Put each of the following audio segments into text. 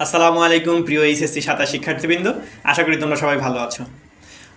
আসসালামু আলাইকুম প্রিয় এইচএসসি 27 শিক্ষার্থীবৃন্দ, আশা করি তোমরা সবাই ভালো আছো।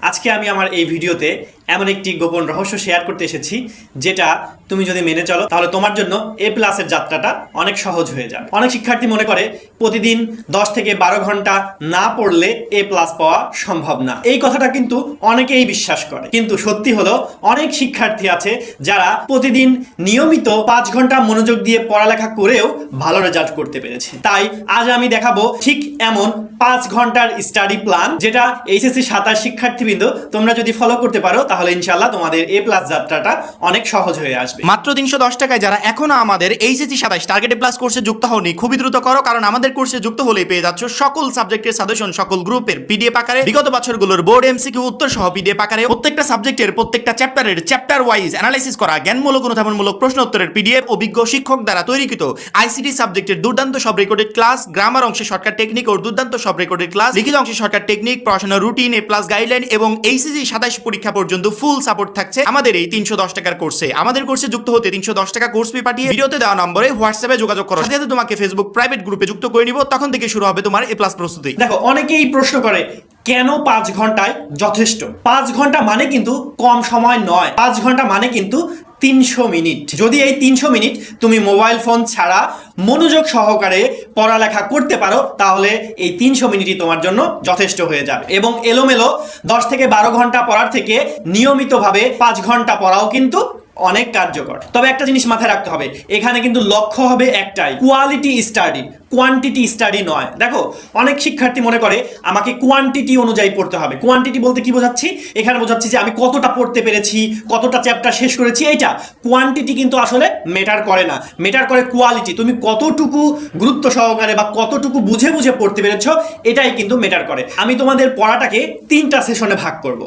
আজকে আমি আমার এই ভিডিওতে এমন একটি গোপন রহস্য শেয়ার করতে এসেছি, যেটা তুমি যদি মেনে চলো তাহলে তোমার জন্য এ প্লাসের যাত্রাটা অনেক সহজ হয়ে যাবে। অনেক শিক্ষার্থী মনে করে প্রতিদিন 10 থেকে 12 ঘন্টা না পড়লে এ প্লাস পাওয়া সম্ভব না। এই কথাটা কিন্তু অনেকেই বিশ্বাস করে, কিন্তু সত্যি হলো অনেক শিক্ষার্থী আছে যারা প্রতিদিন নিয়মিত 5 ঘন্টা মনোযোগ দিয়ে পড়ালেখা করেও ভালো রেজাল্ট করতে পেরেছে। তাই আজ আমি দেখাবো ঠিক এমন 5 ঘন্টার স্টাডি প্ল্যান, যেটা এইচএসসি 27 শিক্ষার্থীবৃন্দ তোমরা যদি ফলো করতে পারো তাহলে ইনশাআল্লাহ তোমাদের এ প্লাস যাত্রাটা অনেক সহজ হয়ে আসবে। মাত্র 310 টাকায় যারা এখনো আমাদের এইচএসসি 27 টার্গেট প্লাস কোর্সে যুক্ত হওনি, খুবই দ্রুত করো, কারণ আমাদের কোর্সে যুক্ত হলেই পেয়ে যাচ্ছ সকল সাবজেক্টের সাজেশন সকল গ্রুপের পিডিএফ আকারে, বিগত বছরগুলোর বোর্ড এমসিকিউ উত্তর সহ পিডিএফ আকারে, প্রত্যেকটা সাবজেক্টের প্রত্যেকটা চ্যাপ্টারের চ্যাপ্টার ওয়াইজ অ্যানালাইসিস করা জ্ঞানমূলক অনুধাবনমূলক প্রশ্ন উত্তরের পিডিএফ, অভিজ্ঞ শিক্ষক দ্বারা তৈরিকৃত আইসিটি সাবজেক্টের দুর্দান্ত সব রেকর্ডেড ক্লাস, গ্রামার অংশে শর্টকাট টেকনিক ও দুর্দান্ত সব রেকর্ডেড ক্লাস, লিখিত অংশে শর্টকাট টেকনিক, পড়াশোনার রুটিন, এ প্লাস গাইডলাইন এবং এইচএসসি 27 পরীক্ষা পর্যন্ত ফুল সাপোর্ট থাকছে আমাদের এই 310 টাকার কোর্সে। আমাদের কোর্সে যুক্ত হতে 310 টাকা কোর্স ফি পাঠিয়ে ভিডিওতে দেওয়া নম্বরে হোয়াটসঅ্যাপে যোগাযোগ করো, সাথে তোমাকে ফেসবুক প্রাইভেট গ্রুপে যুক্ত করে নিব। তখন থেকে শুরু হবে তোমার এ প্লাস প্রস্তুতি। দেখো, অনেকেই প্রশ্ন করে কেন 5 ঘন্টায় যথেষ্ট? 5 ঘন্টা মানে কিন্তু কম সময় নয়, 5 ঘন্টা মানে কিন্তু 300 মিনিট। যদি এই 300 মিনিট তুমি মোবাইল ফোন ছাড়া মনোযোগ সহকারে পড়ালেখা করতে পারো তাহলে এই 300 মিনিটই তোমার জন্য যথেষ্ট হয়ে যাবে। এবং এলোমেলো 10 থেকে 12 ঘন্টা পড়ার থেকে নিয়মিতভাবে 5 ঘন্টা পড়াও কিন্তু অনেক কার্যকর। তবে একটা জিনিস মাথায় রাখতে হবে, এখানে কিন্তু লক্ষ্য হবে একটাই, কোয়ালিটি স্টাডি, কোয়ান্টিটি স্টাডি নয়। দেখো, অনেক শিক্ষার্থী মনে করে আমাকে কোয়ান্টিটি অনুযায়ী পড়তে হবে। কোয়ান্টিটি বলতে কি বোঝাচ্ছি? এখানে বোঝাচ্ছি যে আমি কতটা পড়তে পেরেছি, কতটা চ্যাপ্টার শেষ করেছি। এইটা কোয়ান্টিটি কিন্তু আসলে ম্যাটার করে না, ম্যাটার করে কোয়ালিটি। তুমি কতটুকু গুরুত্ব সহকারে বা কতটুকু বুঝে বুঝে পড়তে পেরেছ, এটাই কিন্তু ম্যাটার করে। আমি তোমাদের পড়াটাকে 3টা সেশনে ভাগ করব।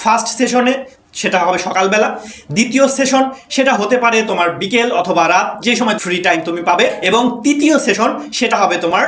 ফার্স্ট সেশনে সেটা হবে সকালবেলা, দ্বিতীয় সেশন সেটা হতে পারে তোমার বিকেল অথবা রাত, যে সময় ফ্রি টাইম তুমি পাবে, এবং তৃতীয় সেশন সেটা হবে তোমার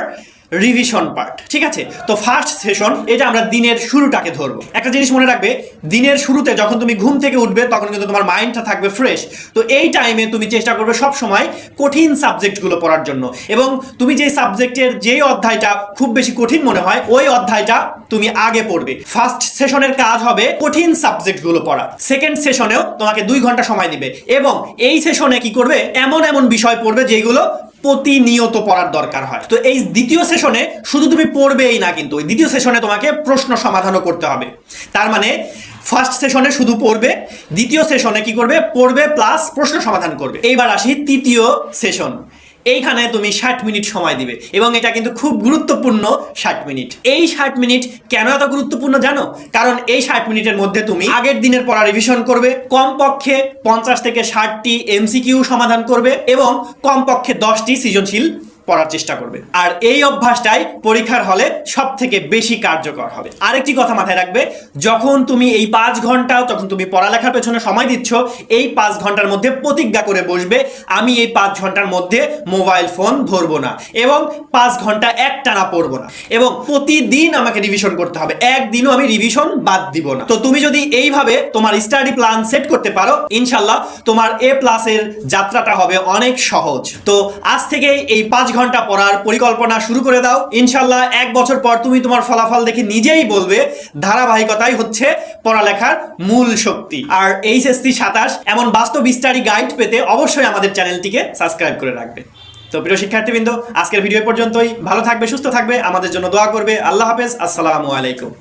রিভিশন পার্ট। ঠিক আছে? তো ফার্স্ট সেশন এটা আমরা দিনের শুরুটাকে ধরবো। একটা জিনিস মনে রাখবে, দিনের শুরুতে যখন তুমি ঘুম থেকে উঠবে তখন কিন্তু তোমার মাইন্ডটা থাকবে ফ্রেশ। তো এই টাইমে তুমি চেষ্টা করবে সব সময় কঠিন সাবজেক্টগুলো পড়ার জন্য, এবং তুমি যে সাবজেক্টের যেই অধ্যায়টা খুব বেশি কঠিন মনে হয় ওই অধ্যায়টা তুমি আগে পড়বে। ফার্স্ট সেশনের কাজ হবে কঠিন সাবজেক্টগুলো পড়া। সেকেন্ড সেশনেও তোমাকে 2 ঘন্টা সময় দিবে, এবং এই সেশনে কি করবে, এমন এমন বিষয় পড়বে যেগুলো প্রতিনিয়ত পড়ার দরকার হয়। তো এই দ্বিতীয় সেশনে শুধু তুমি পড়বেই না, কিন্তু ওই দ্বিতীয় সেশনে তোমাকে প্রশ্ন সমাধানও করতে হবে। তার মানে ফার্স্ট সেশনে শুধু পড়বে, দ্বিতীয় সেশনে কি করবে, পড়বে প্লাস প্রশ্ন সমাধান করবে। এইবার আসি তৃতীয় সেশন। এইখানে তুমি 60 মিনিট সময় দিবে, এবং এটা কিন্তু খুব গুরুত্বপূর্ণ 60 মিনিট। এই 60 মিনিট কেন এত গুরুত্বপূর্ণ জানো? কারণ এই 60 মিনিটের মধ্যে তুমি আগের দিনের পড়া রিভিশন করবে, কমপক্ষে 50 থেকে 60টি এমসিকিউ সমাধান করবে, এবং কমপক্ষে 10টি সৃজনশীল পড়ার চেষ্টা করবে। আর এই অভ্যাসটাই পরীক্ষার হলে সব থেকে বেশি কার্যকর হবে। আরেকটি কথা মাথায় রাখবে, যখন তুমি এই 5 ঘন্টা তখন তুমি পড়ালেখার পেছনে সময় দিচ্ছ, এই 5 ঘন্টার মধ্যে প্রতিজ্ঞা করে বসবে আমি এই 5 ঘন্টার মধ্যে মোবাইল ফোন ধরবো না, এবং 5 ঘন্টা একটানা পড়বো না, এবং প্রতিদিন আমাকে রিভিশন করতে হবে, একদিনও আমি রিভিশন বাদ দিব না। তো তুমি যদি এইভাবে তোমার স্টাডি প্ল্যান সেট করতে পারো, ইনশাল্লাহ তোমার এ প্লাসের যাত্রাটা হবে অনেক সহজ। তো আজ থেকে এই 5 ঘন্টা পড়ার পরিকল্পনা শুরু করে দাও। ইনশাল্লাহ 1 বছর পর তুমি তোমার ফলাফল দেখে নিজেই বলবে ধারাবাহিকতাই হচ্ছে পড়ালেখার মূল শক্তি। আর এইচএসসি 27 এমন বাস্তব স্টাডি গাইড পেতে অবশ্যই আমাদের চ্যানেলটিকে সাবস্ক্রাইব করে রাখবে। তো প্রিয় শিক্ষার্থীবৃন্দ, আজকের ভিডিও পর্যন্তই। ভালো থাকবে, সুস্থ থাকবে, আমাদের জন্য দোয়া করবে। আল্লাহ হাফেজ, আসসালামু আলাইকুম।